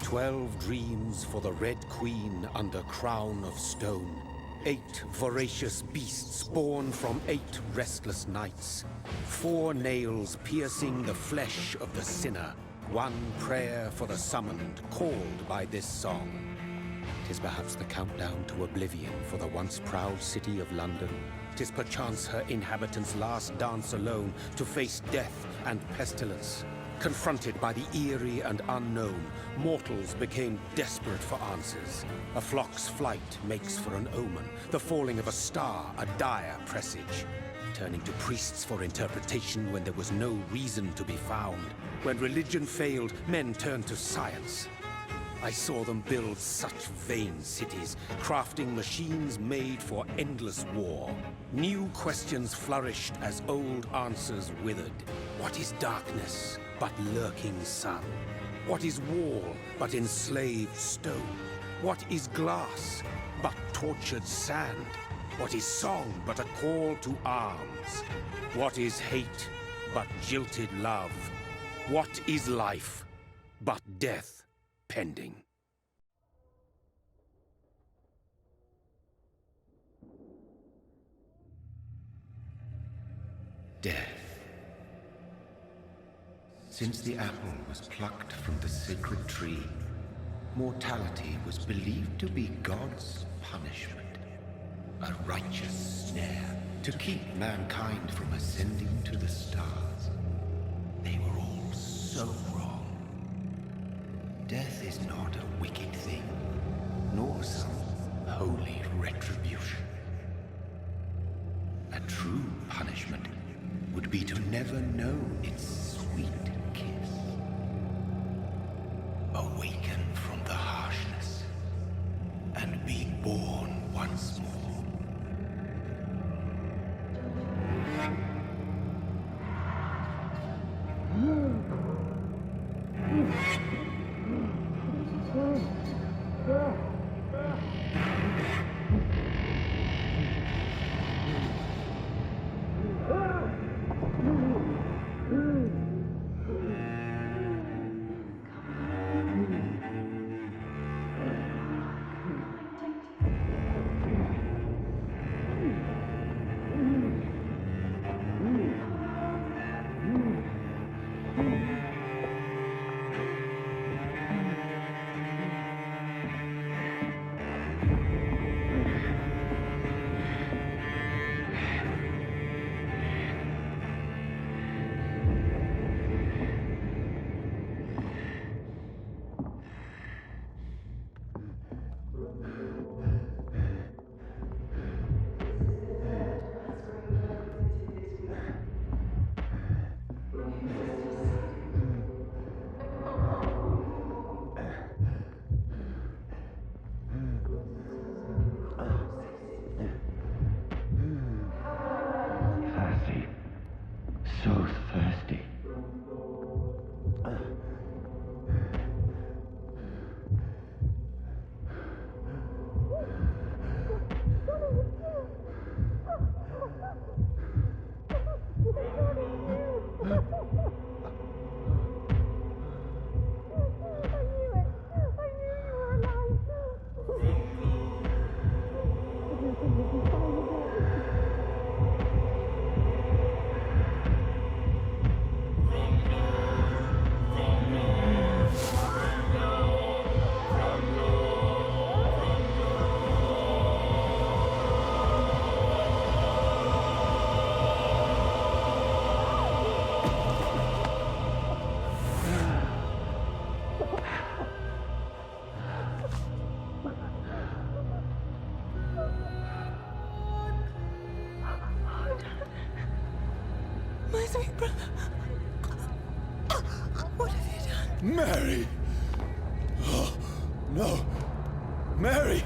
12 dreams for the Red Queen under crown of stone. 8 voracious beasts born from 8 restless nights. 4 nails piercing the flesh of the sinner. 1 prayer for the summoned, called by this song. 'Tis perhaps the countdown to oblivion for the once proud city of London. 'Tis perchance her inhabitants' last dance alone to face death and pestilence. Confronted by the eerie and unknown, mortals became desperate for answers. A flock's flight makes for an omen, the falling of a star a dire presage. Turning to priests for interpretation when there was no reason to be found. When religion failed, men turned to science. I saw them build such vain cities, crafting machines made for endless war. New questions flourished as old answers withered. What is darkness but lurking sun? What is wall but enslaved stone? What is glass but tortured sand? What is song but a call to arms? What is hate but jilted love? What is life but death pending? Death. Since the apple was plucked from the sacred tree, mortality was believed to be God's punishment. A righteous snare to keep mankind from ascending to the stars. They were all so wrong. Death is not a wicked thing, nor some holy retribution. A true punishment would be to never know its sweet kiss. Awaken from the harshness and be born once more. What have you done? Mary! Oh, no. Mary!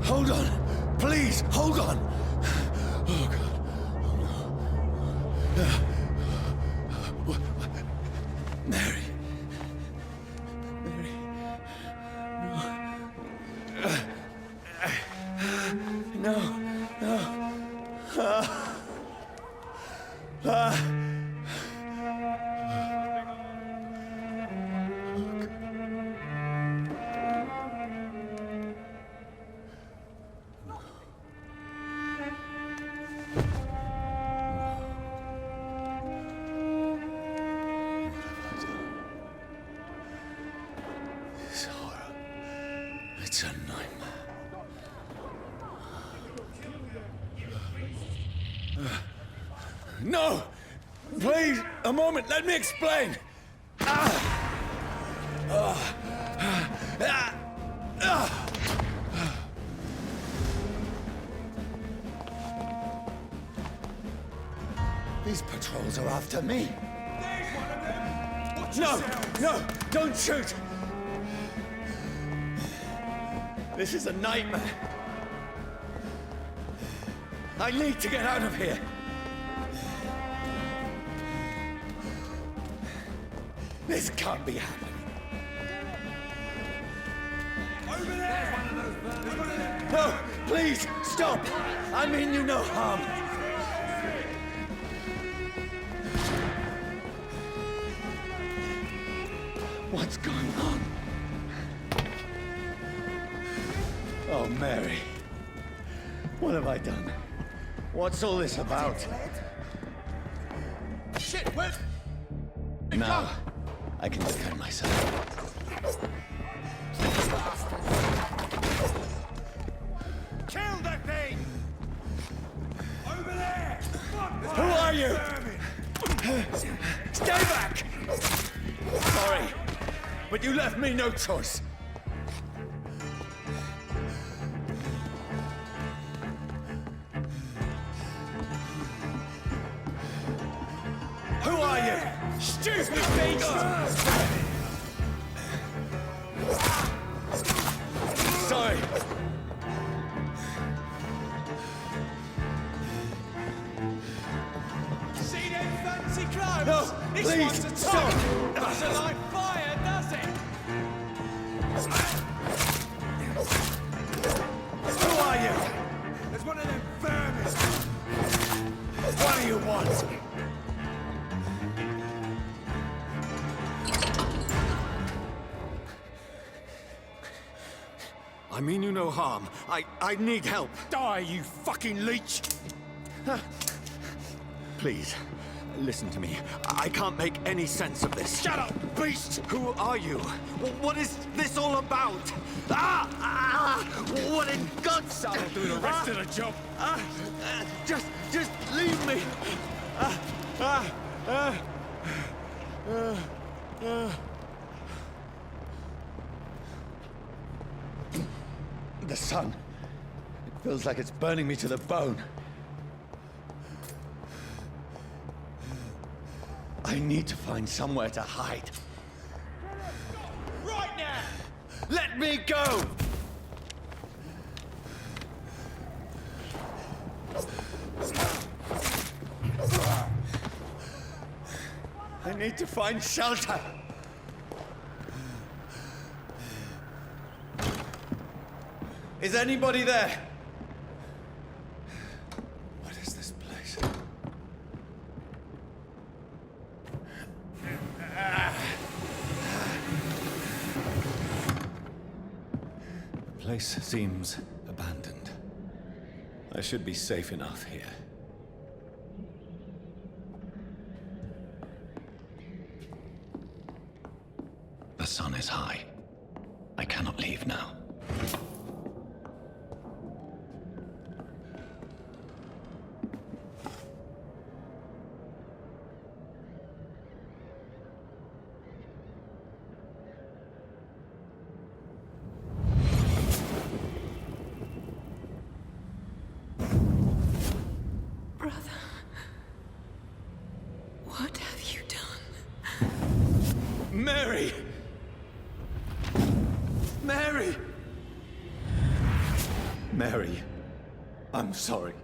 Hold on. Please, hold on. Oh, God. Oh, no. Mary. Mary. No. No. No. It's a nightmare. No! Please, a moment, let me explain! These patrols are after me. There's one of them! Watch No! yourselves. No! Don't shoot! This is a nightmare. I need to get out of here. This can't be happening. Over there! No! Please, stop! I mean you no harm. What's going on? Oh, Mary. What have I done? What's all this about? Shit, where? Now, I can defend myself. Kill that thing! Over there! Who are you? Stay back! Sorry, but you left me no choice. Who are you? Stupid beast! Sorry. See them fancy clothes? No, This please, one's a stop. top! Doesn't like fire, does it? Who are you? There's one of them vermin! What do you want? I mean you no harm. I need help. Die, you fucking leech! Please, listen to me. I can't make any sense of this. Shut up, beast! Who are you? What is this all about? What in God's name? I'll do the rest of the job. Just leave me. The sun. It feels like it's burning me to the bone. I need to find somewhere to hide. Right now! Let me go! I need to find shelter. Is anybody there? What is this place? The place seems abandoned. I should be safe enough here. The sun is high. I cannot leave now. Brother, what have you done? Mary! Mary! Mary, I'm sorry.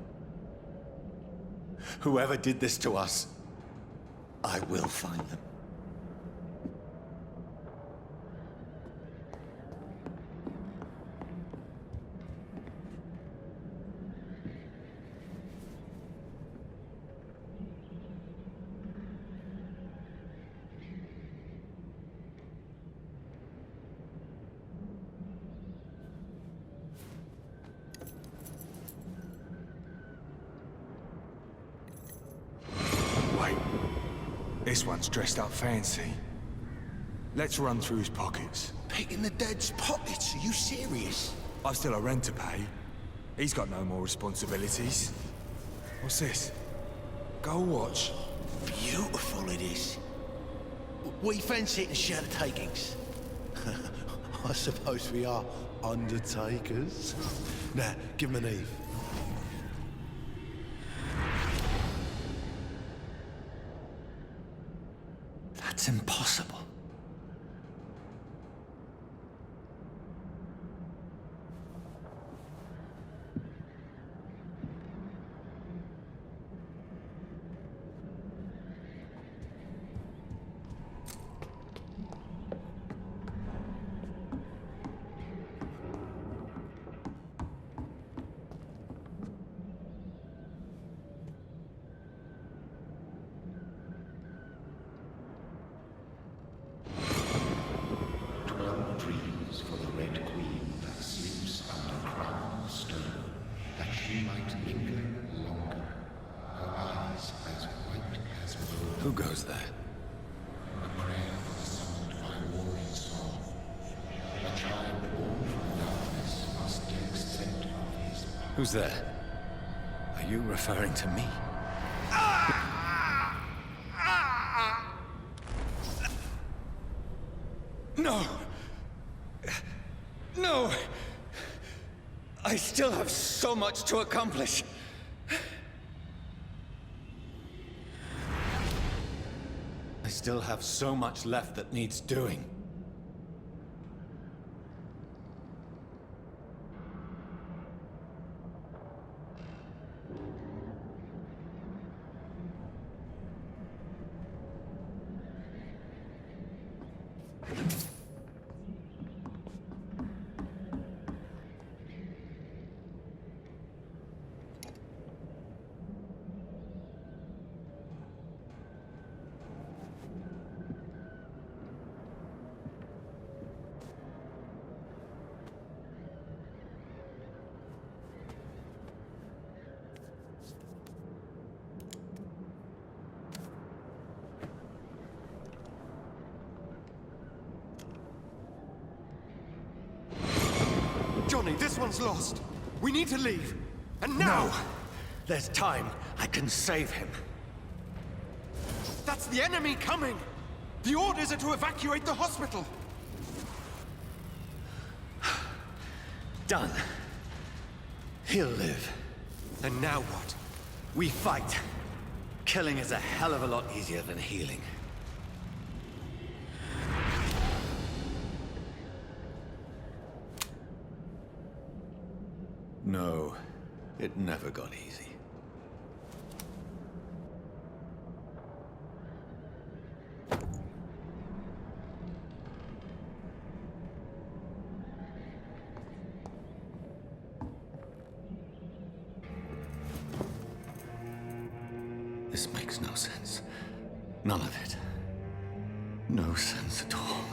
Whoever did this to us, I will find them. Wait. This one's dressed up fancy. Let's run through his pockets. Picking the dead's pockets? Are you serious? I've still a rent to pay. He's got no more responsibilities. What's this? Gold watch. Beautiful it is. We fancy it and share the takings. I suppose we are undertakers. Now, give him an Eve. That's impossible. Who goes there? Who's there? Are you referring to me? No! No! I still have so much to accomplish. I still have so much left that needs doing. Johnny, this one's lost. We need to leave. And now! No! There's time. I can save him. That's the enemy coming! The orders are to evacuate the hospital! Done. He'll live. And now what? We fight. Killing is a hell of a lot easier than healing. No, it never got easy. This makes no sense. None of it. No sense at all.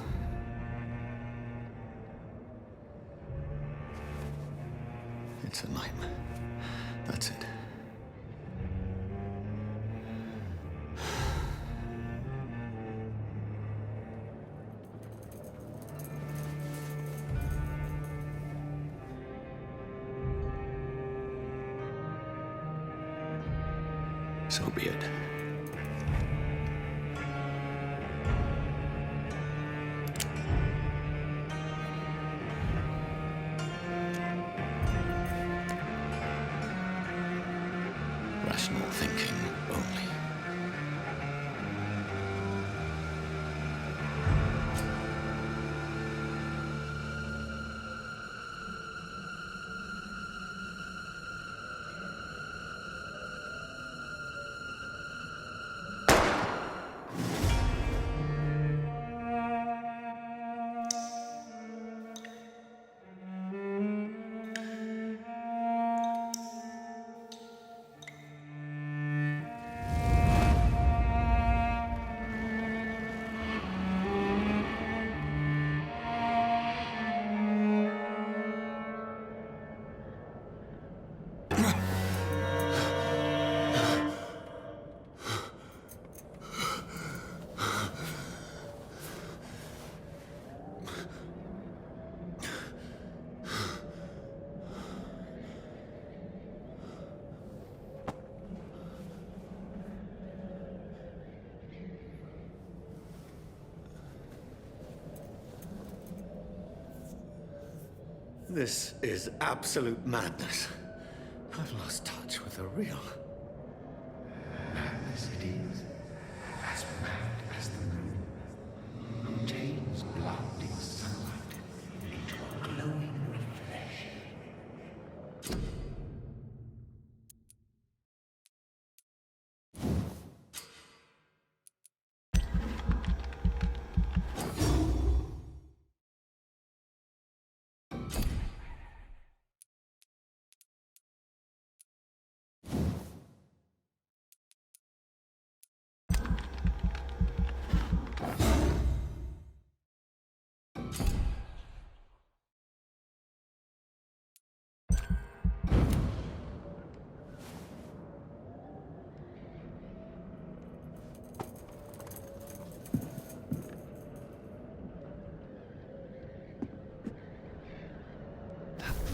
It's a nightmare. That's it. So be it. Rational thinking only. This is absolute madness. I've lost touch with the real. Madness it is. As mad as the moon. Who turns blinding sunlight into a glowing reflection.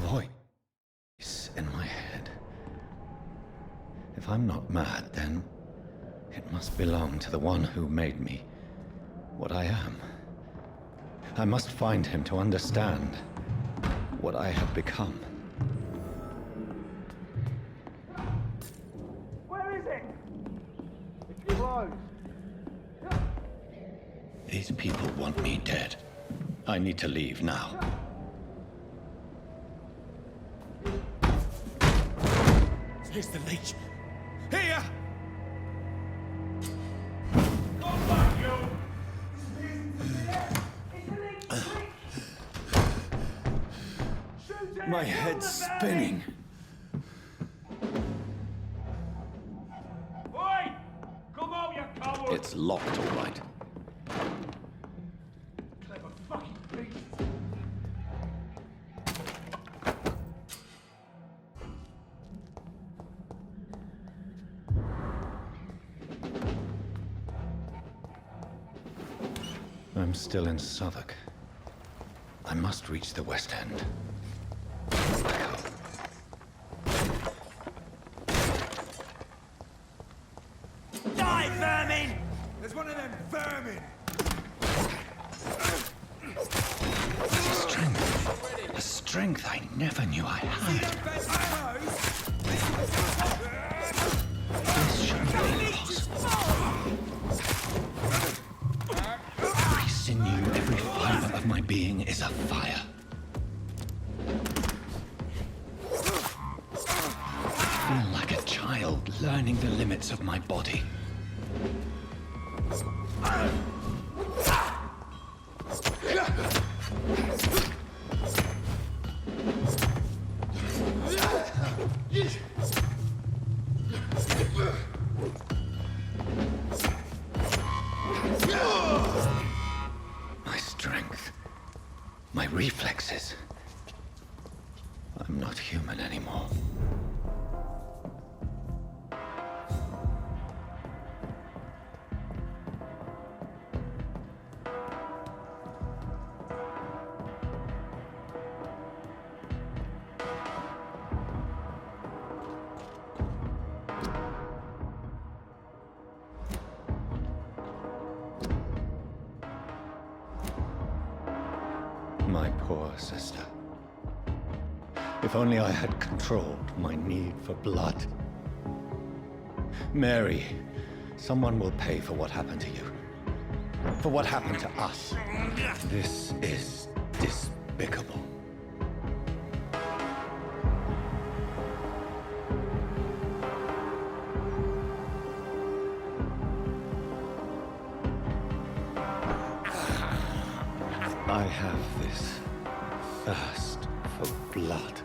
Voice in my head. If I'm not mad, then it must belong to the one who made me what I am. I must find him to understand what I have become. Where is it? It's closed. These people want me dead. I need to leave now. Here's the leech. Here! My head's spinning. Oi! Come out, you coward! It's locked, all right. Clever fucking beast! I'm still in Southwark. I must reach the West End. Die, vermin! There's one of them vermin! A strength I never knew I had. This shouldn't be possible. Every sinew, every fiber of my being is afire. I feel like a child learning the limits of my body. My strength, my reflexes. I'm not human anymore. My poor sister. If only I had controlled my need for blood. Mary, someone will pay for what happened to you. For what happened to us. This is despicable. I have this thirst for blood.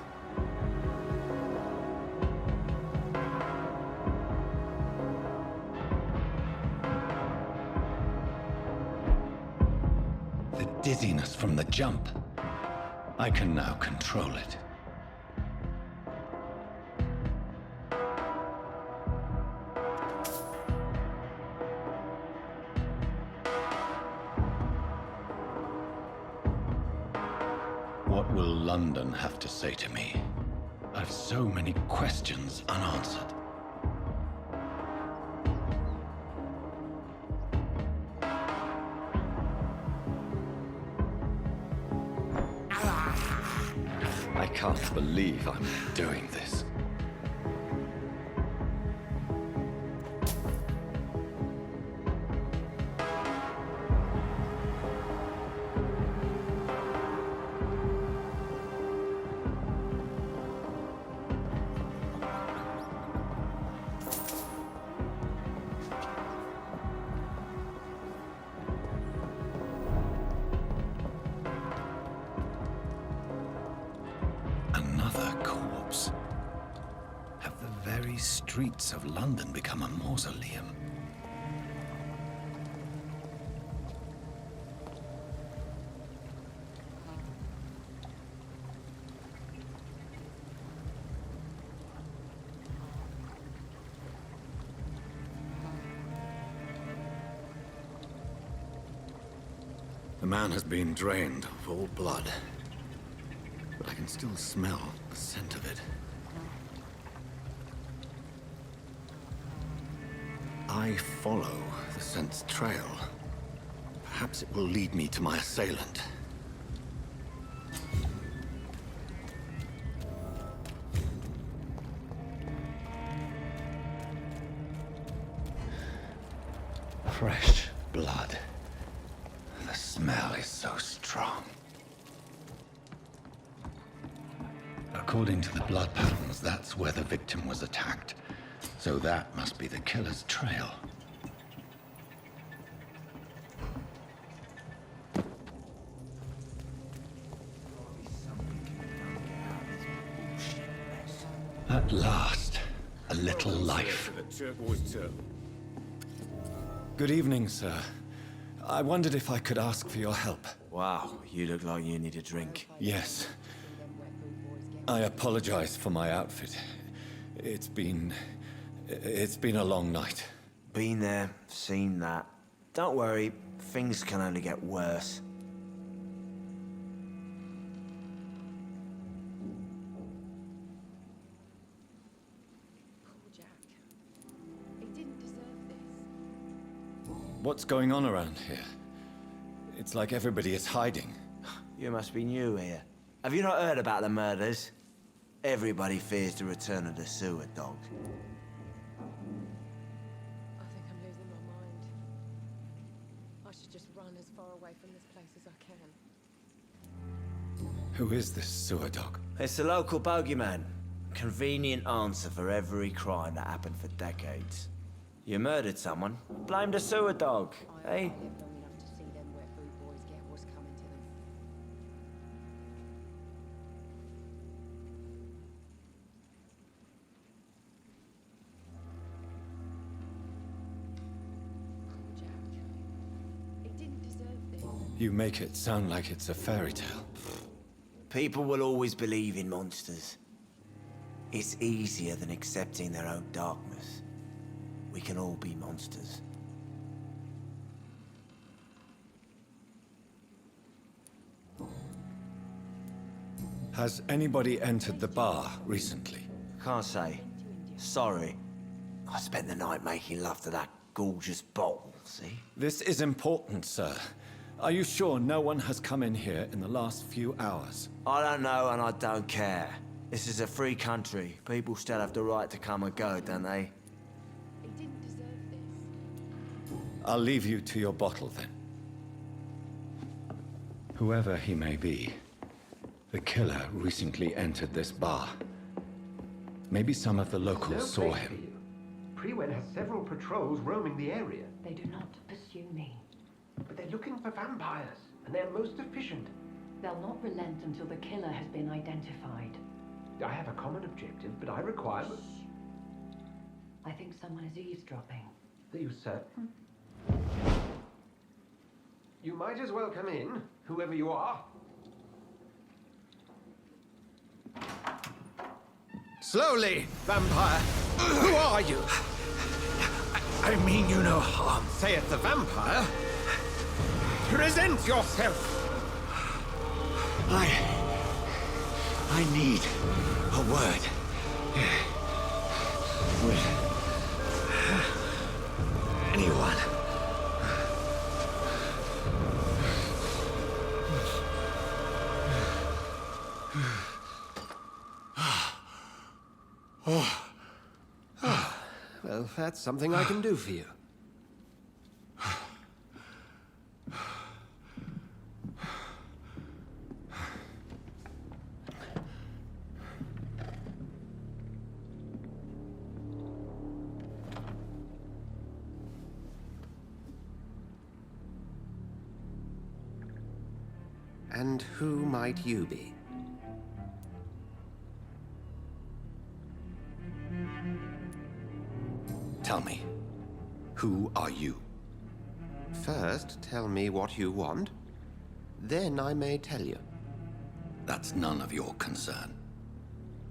The dizziness from the jump. I can now control it. What will London have to say to me? I've so many questions unanswered. I can't believe I'm doing this. Another corpse. Have the very streets of London become a mausoleum? The man has been drained of all blood. But I can still smell the scent of it. I follow the scent's trail. Perhaps it will lead me to my assailant. Fresh blood. The smell is so strong. According to the blood patterns, that's where the victim was attacked. So that must be the killer's trail. At last, a little life. Good evening, sir. I wondered if I could ask for your help. Wow, you look like you need a drink. Yes. I apologize for my outfit. It's been a long night. Been there, seen that. Don't worry, things can only get worse. Poor Jack. He didn't deserve this. What's going on around here? It's like everybody is hiding. You must be new here. Have you not heard about the murders? Everybody fears the return of the sewer dog. I think I'm losing my mind. I should just run as far away from this place as I can. Who is this sewer dog? It's a local bogeyman. Convenient answer for every crime that happened for decades. You murdered someone, blame the sewer dog, I eh? live long enough to see them wet food boys get what's coming to them. Poor Jack. He didn't deserve this. You make it sound like it's a fairy tale. People will always believe in monsters. It's easier than accepting their own darkness. We can all be monsters. Has anybody entered the bar recently? Can't say. Sorry. I spent the night making love to that gorgeous bottle, see? This is important, sir. Are you sure no one has come in here in the last few hours? I don't know and I don't care. This is a free country. People still have the right to come and go, don't they? He didn't deserve this. I'll leave you to your bottle then. Whoever he may be, the killer recently entered this bar. Maybe some of the locals saw him. Prewen has several patrols roaming the area, They do not pursue me. but they're looking for vampires, and they're most efficient. They'll not relent until the killer has been identified. I have a common objective, but I require... I think someone is eavesdropping. Are you certain? You might as well come in, whoever you are. Slowly, vampire! Who are you? I mean you no harm, saith the vampire. Present yourself! I need a word. With anyone. that's something I can do for you. And who might you be? Tell me, who are you? First, tell me what you want. Then I may tell you. That's none of your concern.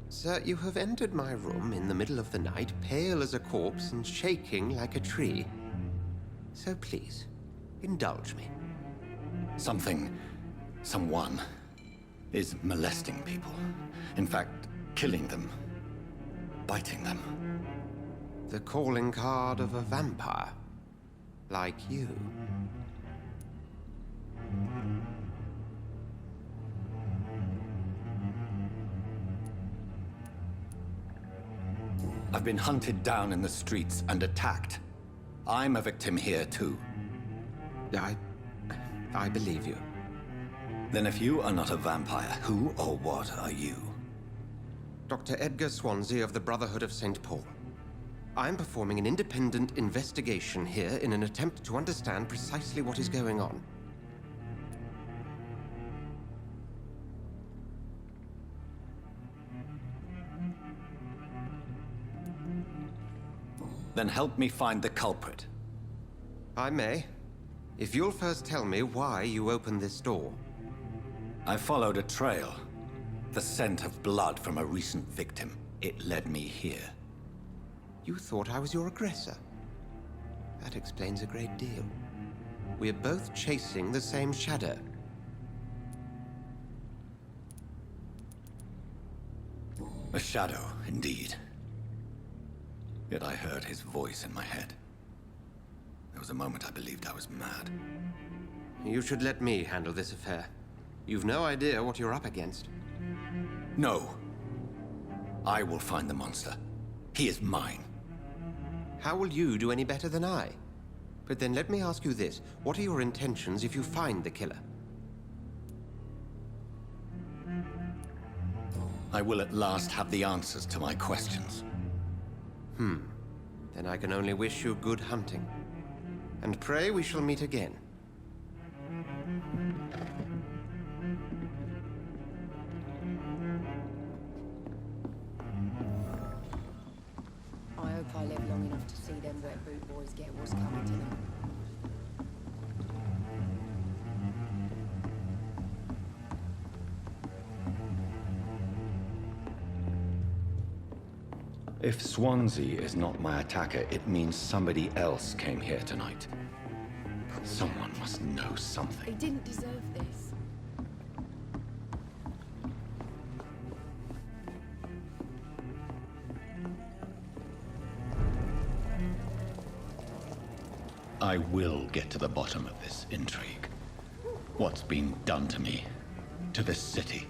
Sir, you have entered my room in the middle of the night, pale as a corpse and shaking like a tree. So please, indulge me. Someone is molesting people. In fact, killing them. Biting them. The calling card of a vampire. Like you. I've been hunted down in the streets and attacked. I'm a victim here, too. I believe you. Then if you are not a vampire, who or what are you? Dr. Edgar Swansea of the Brotherhood of St. Paul. I'm performing an independent investigation here in an attempt to understand precisely what is going on. Then help me find the culprit. I may. If you'll first tell me why you opened this door. I followed a trail. The scent of blood from a recent victim. It led me here. You thought I was your aggressor. That explains a great deal. We're both chasing the same shadow. A shadow, indeed. Yet I heard his voice in my head. There was a moment I believed I was mad. You should let me handle this affair. You've no idea what you're up against. No. I will find the monster. He is mine. How will you do any better than I? But then let me ask you this. What are your intentions if you find the killer? I will at last have the answers to my questions. Then I can only wish you good hunting. And pray we shall meet again. I hope I live long enough to see them wet boot boys get what's coming to them. If Swansea is not my attacker, it means somebody else came here tonight. Someone must know something. They didn't deserve this. I will get to the bottom of this intrigue. What's been done to me, to this city.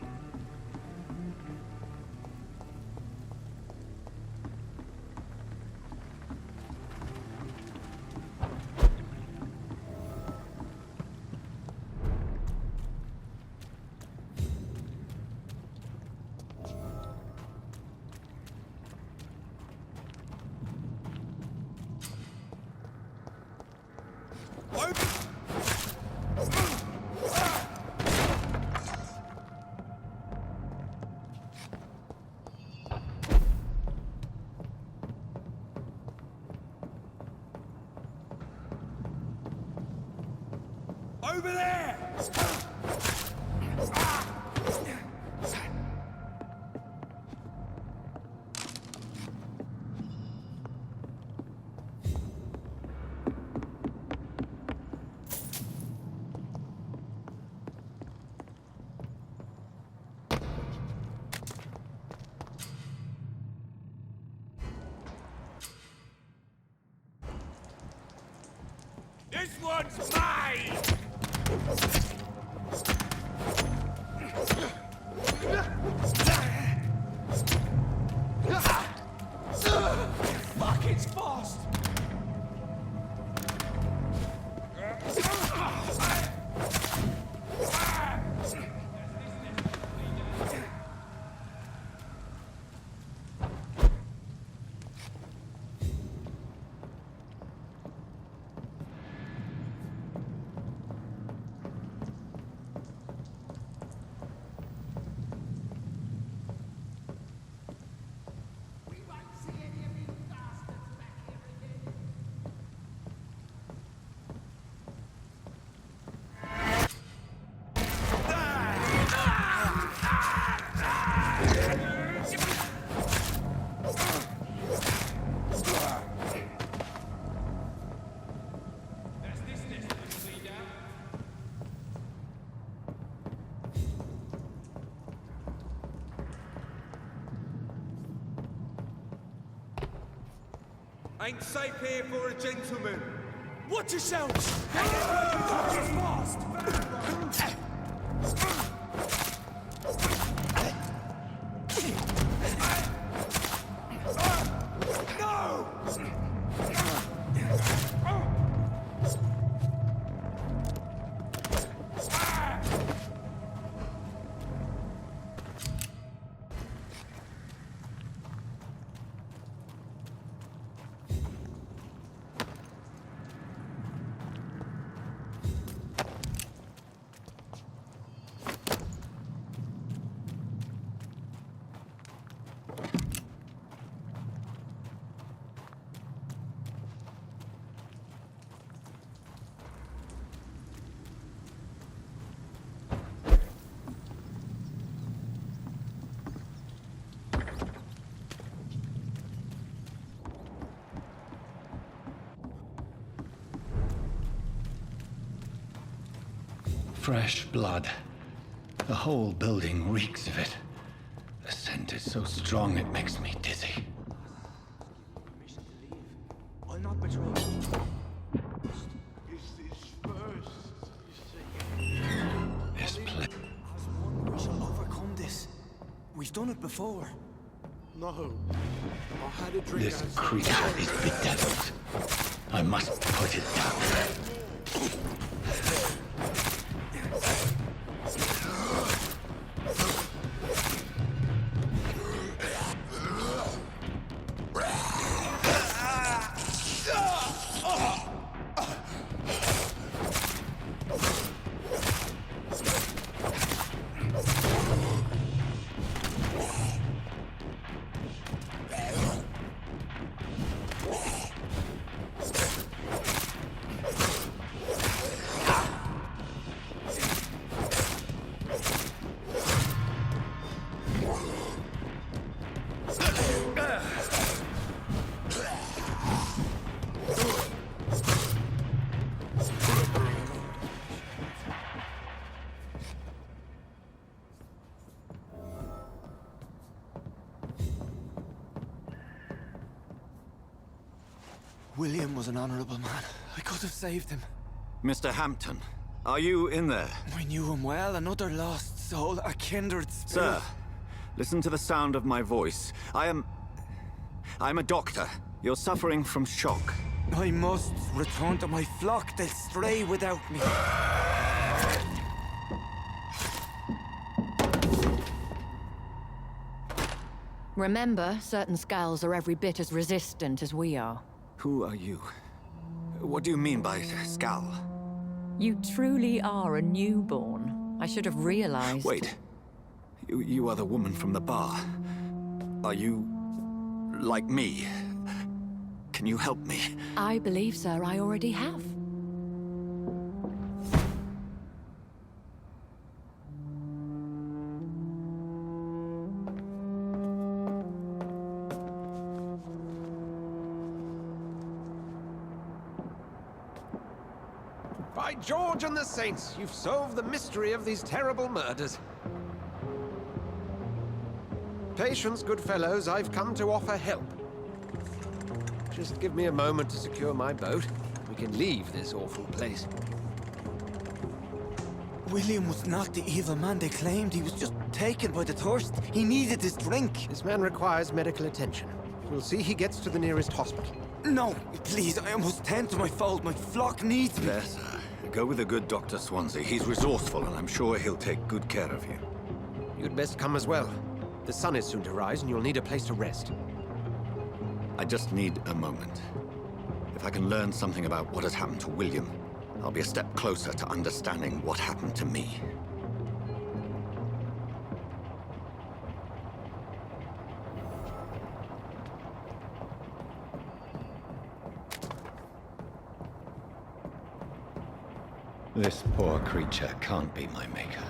Over there! This one's mine! Fuck, it's fast! Ain't safe here for a gentleman. Watch yourselves! Fast! No! Fresh blood. The whole building reeks of it. The scent is so strong it makes me dizzy. Permission to leave. I'll not betray you. Is this first, you see? This place. As one, we shall overcome this. We've done it before. No. I had a drink. This creature is bedeviled. I must put it down. William was an honorable man. I could have saved him. Mr. Hampton, are you in there? I knew him well, another lost soul, a kindred spirit. Sir, listen to the sound of my voice. I'm a doctor. You're suffering from shock. I must return to my flock. They'll stray without me. Remember, certain skulls are every bit as resistant as we are. Who are you? What do you mean by Skal? You truly are a newborn. I should have realized. Wait. You are the woman from the bar. Are you... like me? Can you help me? I believe, sir, I already have. By George and the Saints, you've solved the mystery of these terrible murders. Patience, good fellows, I've come to offer help. Just give me a moment to secure my boat. We can leave this awful place. William was not the evil man they claimed. He was just taken by the thirst. He needed his drink. This man requires medical attention. We'll see he gets to the nearest hospital. No, please, I must tend to my fold. My flock needs me. There, sir. Go with the good Dr. Swansea. He's resourceful, and I'm sure he'll take good care of you. You'd best come as well. The sun is soon to rise, and you'll need a place to rest. I just need a moment. If I can learn something about what has happened to William, I'll be a step closer to understanding what happened to me. This poor creature can't be my maker.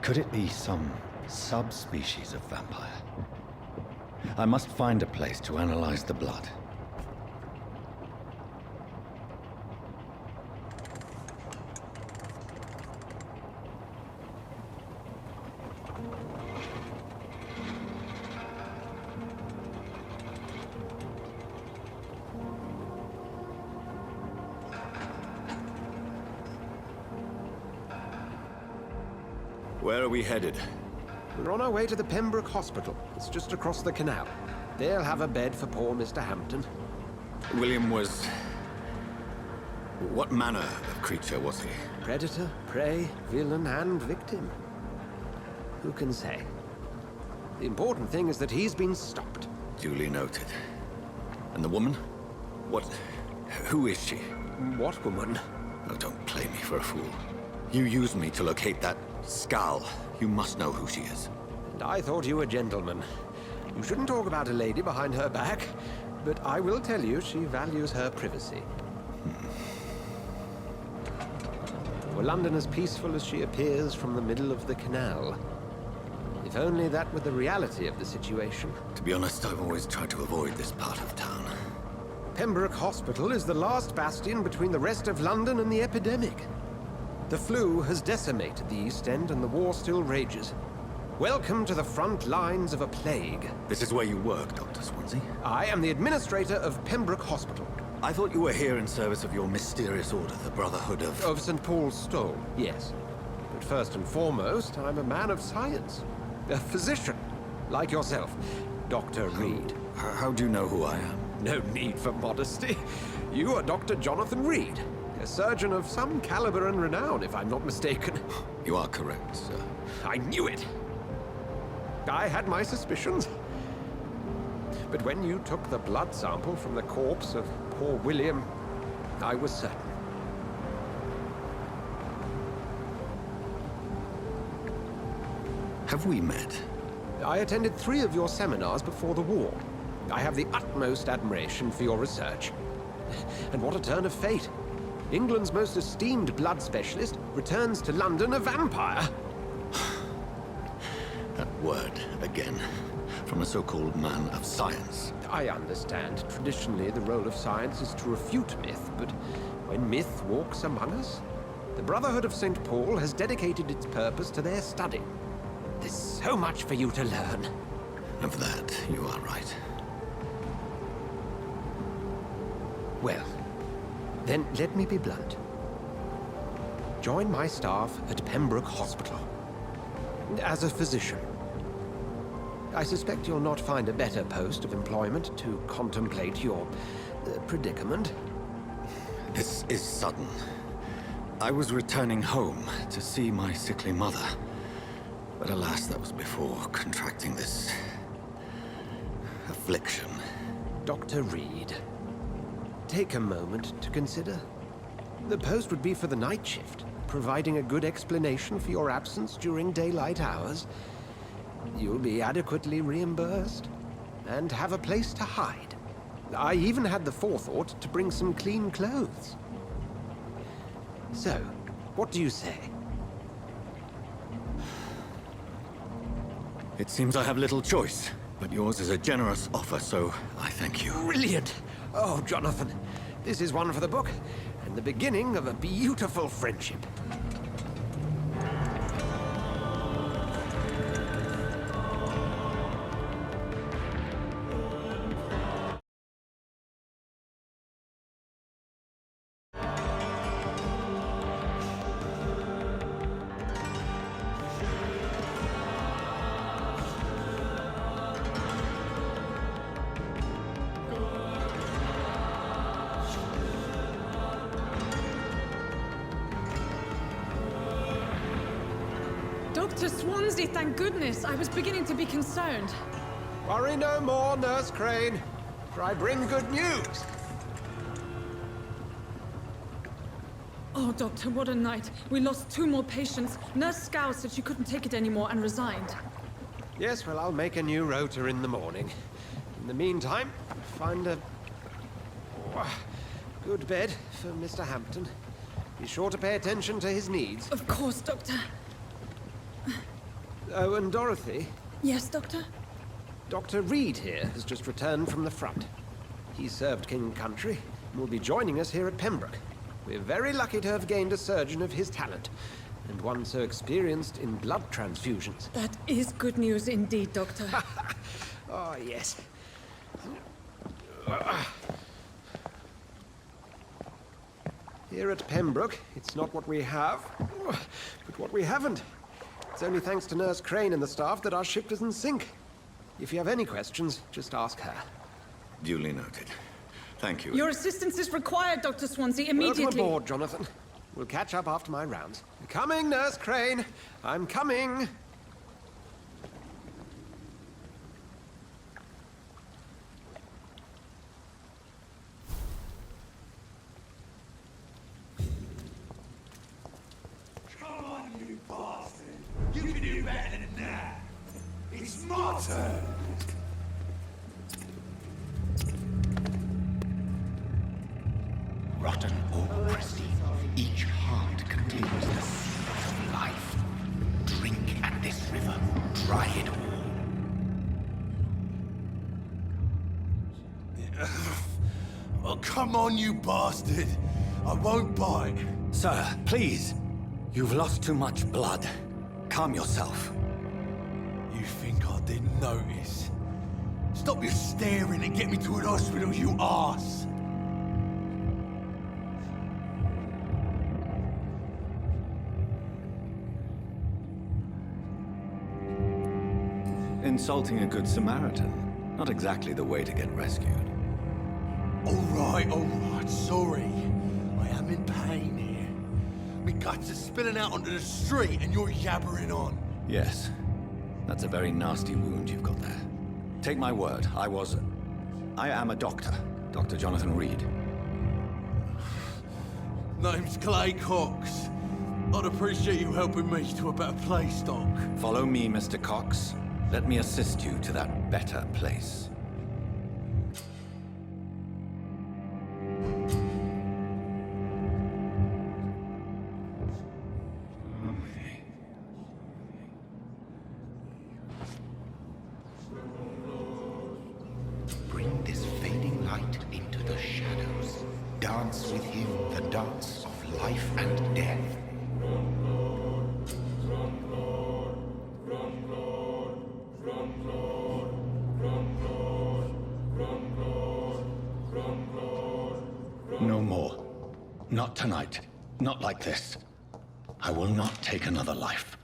Could it be some subspecies of vampire? I must find a place to analyze the blood. Where are we headed? We're on our way to the Pembroke Hospital. It's just across the canal. They'll have a bed for poor Mr. Hampton. William was... What manner of creature was he? Predator, prey, villain, and victim. Who can say? The important thing is that he's been stopped. Duly noted. And the woman? What... who is she? What woman? Oh, don't play me for a fool. You used me to locate that skull. You must know who she is. And I thought you a gentleman. You shouldn't talk about a lady behind her back, but I will tell you she values her privacy. Were London as peaceful as she appears from the middle of the canal? If only that were the reality of the situation. To be honest, I've always tried to avoid this part of town. Pembroke Hospital is the last bastion between the rest of London and the epidemic. The flu has decimated the East End and the war still rages. Welcome to the front lines of a plague. This is where you work, Dr. Swansea? I am the administrator of Pembroke Hospital. I thought you were here in service of your mysterious order, the Brotherhood of... Of St. Paul's Stole, yes. But first and foremost, I'm a man of science. A physician, like yourself, Dr. Reed. How do you know who I am? No need for modesty. You are Dr. Jonathan Reed, a surgeon of some caliber and renown, if I'm not mistaken. You are correct, sir. I knew it! I had my suspicions. But when you took the blood sample from the corpse of poor William, I was certain. Have we met? I attended 3 of your seminars before the war. I have the utmost admiration for your research. And what a turn of fate. England's most esteemed blood specialist returns to London a vampire. That word, again. From a so-called man of science. I understand. Traditionally, the role of science is to refute myth, but when myth walks among us, the Brotherhood of St. Paul has dedicated its purpose to their study. There's so much for you to learn. Of that, you are right. Well, then let me be blunt. Join my staff at Pembroke Hospital. As a physician. I suspect you'll not find a better post of employment to contemplate your predicament. This is sudden. I was returning home to see my sickly mother. But alas, that was before contracting this... affliction. Dr. Reed, take a moment to consider. The post would be for the night shift, providing a good explanation for your absence during daylight hours. You'll be adequately reimbursed, and have a place to hide. I even had the forethought to bring some clean clothes. So, what do you say? It seems I have little choice, but yours is a generous offer, so I thank you. Brilliant! Oh, Jonathan, this is one for the book, and the beginning of a beautiful friendship. Dr. Swansea, thank goodness. I was beginning to be concerned. Worry no more, Nurse Crane, for I bring good news. Oh, Doctor, what a night. We lost 2 more patients. Nurse Scow said she couldn't take it anymore and resigned. Yes, well, I'll make a new rota in the morning. In the meantime, find a good bed for Mr. Hampton. Be sure to pay attention to his needs. Of course, Doctor. Oh, and Dorothy? Yes, Doctor? Dr. Reed here has just returned from the front. He served King and Country and will be joining us here at Pembroke. We're very lucky to have gained a surgeon of his talent, and one so experienced in blood transfusions. That is good news indeed, Doctor. Oh, yes. Here at Pembroke, it's not what we have, but what we haven't. It's only thanks to Nurse Crane and the staff that our ship doesn't sink. If you have any questions, just ask her. Duly noted. Thank you. Your assistance is required, Dr. Swansea, immediately. Welcome aboard, Jonathan. We'll catch up after my rounds. Coming, Nurse Crane. I'm coming. Come on, you bastard! You can do better than that! It's my turn! Rotten or pristine, each heart contains the seed of life. Drink at this river, dry it all. Oh, come on, you bastard! I won't bite. Sir, please. You've lost too much blood. Calm yourself. You think I didn't notice? Stop your staring and get me to an hospital, you arse! Insulting a good Samaritan. Not exactly the way to get rescued. All right, sorry. I am in pain here. My guts are spilling out onto the street and you're yabbering on. Yes. That's a very nasty wound you've got there. Take my word, I am a doctor. Dr. Jonathan Reed. Name's Clay Cox. I'd appreciate you helping me to a better place, Doc. Follow me, Mr. Cox. Let me assist you to that better place. Bring this fading light into the shadows. Dance with him the dance of life and death. No more. Not tonight. Not like this. I will not take another life.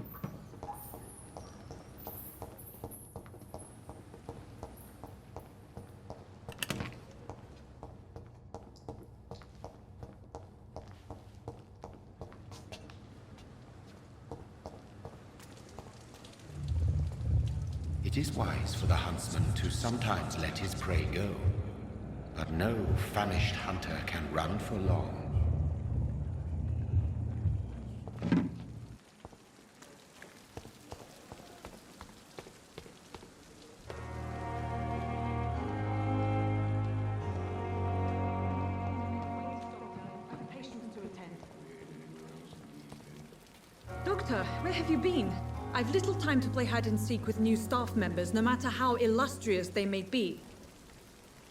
It is wise for the huntsman to sometimes let his prey go. But no famished hunter can run for long. Doctor, where have you been? I've little time to play hide and seek with new staff members, no matter how illustrious they may be.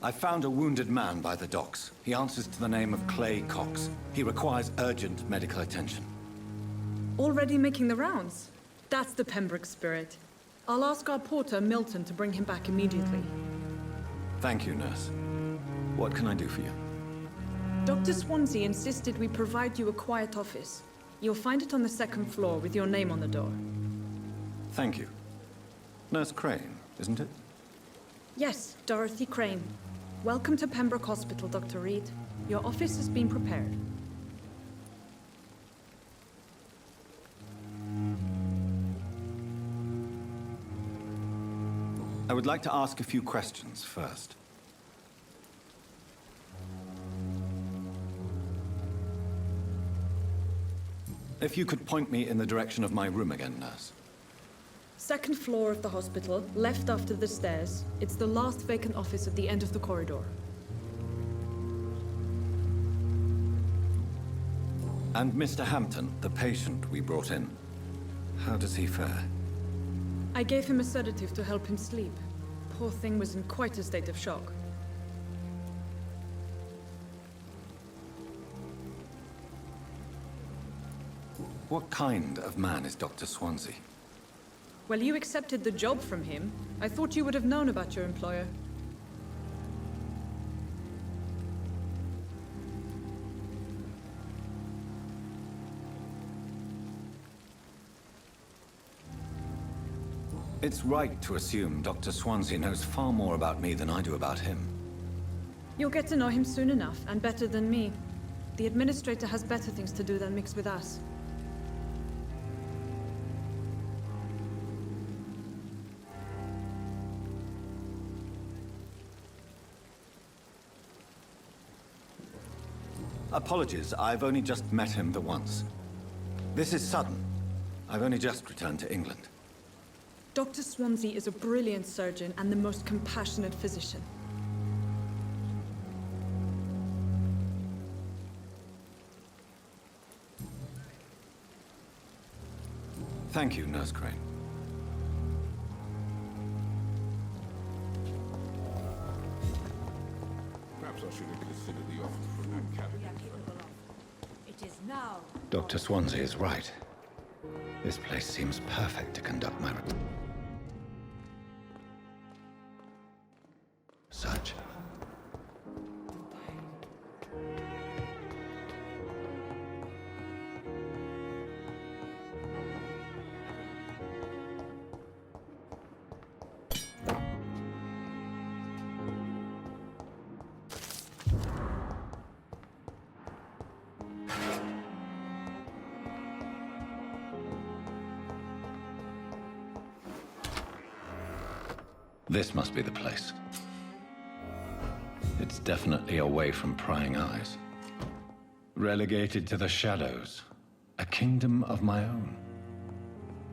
I found a wounded man by the docks. He answers to the name of Clay Cox. He requires urgent medical attention. Already making the rounds? That's the Pembroke spirit. I'll ask our porter, Milton, to bring him back immediately. Thank you, nurse. What can I do for you? Dr. Swansea insisted we provide you a quiet office. You'll find it on the second floor with your name on the door. Thank you. Nurse Crane, isn't it? Yes, Dorothy Crane. Welcome to Pembroke Hospital, Dr. Reed. Your office has been prepared. I would like to ask a few questions first. If you could point me in the direction of my room again, nurse. Second floor of the hospital, left after the stairs. It's the last vacant office at the end of the corridor. And Mr. Hampton, the patient we brought in, how does he fare? I gave him a sedative to help him sleep. Poor thing was in quite a state of shock. What kind of man is Dr. Swansea? Well, you accepted the job from him. I thought you would have known about your employer. It's right to assume Dr. Swansea knows far more about me than I do about him. You'll get to know him soon enough, and better than me. The Administrator has better things to do than mix with us. Apologies, I've only just met him the once. This is sudden. I've only just returned to England. Dr. Swansea is a brilliant surgeon and the most compassionate physician. Thank you, Nurse Crane. Perhaps I should have considered the offer from that cabin. It is now. Dr. Swansea is right. This place seems perfect to conduct my research. This must be the place. It's definitely away from prying eyes. Relegated to the shadows. A kingdom of my own.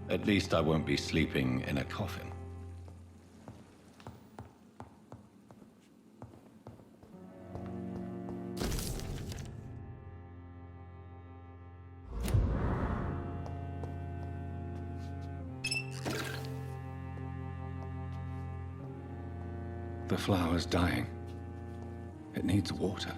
At least I won't be sleeping in a coffin. The flower's dying. It needs water.